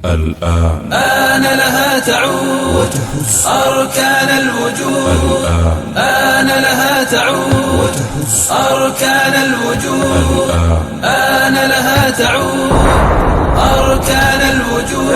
الآن آن لها تعود وتهز أركان الوجود. الآن آن لها تعود وتهز أركان الوجود. الآن آن لها تعود أركان الوجود.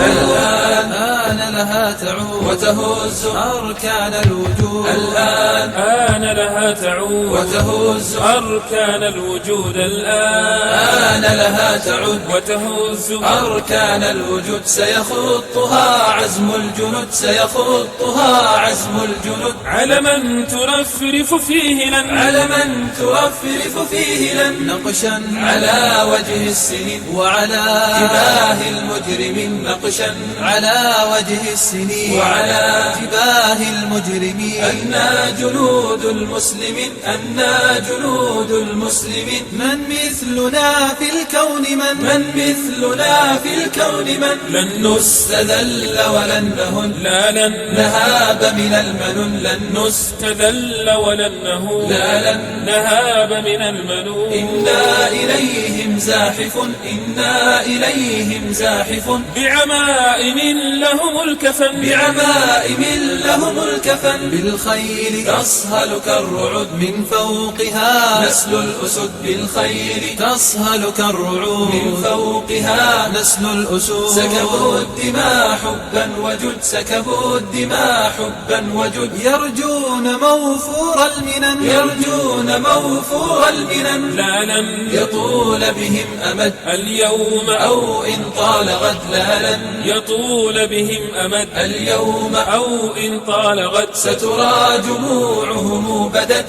آن لها تعود وتهز أركان الوجود. الآن آن لها تعود وتهز أركان الوجود. الآن آن لها تعود وتهز أركان الوجود. سيخطها عزم الجنود. سيخطها عزم الجنود. علما ترفرف فيه لن علما ترفرف فيه لن نقشا على وجه السنين وعلى جباه المجرمين. نقشا على وجه السنين وعلى جباه المجرمين. أنا جنود المسلمين. أنا جنود المسلمين. من مثلنا في الكون من مثلنا في الكون لن نستذل ولن نهن. لا لن نهاب من المنون. لن نستذل ولن نهون. لا لن نهاب من المنون. إنا إليهم زاحف. إنا إليهم زاحف. بعمائم لهم الكفن. بعمائم لهم الكفن. بالخيل تصهل كالرعود. من فوقها نسل الأسد. بالخيل تصهل كالرعود. من فوقها نسل الأسود. سكبوا الدماء حبا وجد. سكبوا الدماء حبا وجد. يرجون موفور المنن. يرجون موفور المنن. لا لن يطول بهم أمد اليوم أو إن طال غد. لا لن يطول بهم أمد اليوم أو إن طال غد. سترى جموعهم بدت.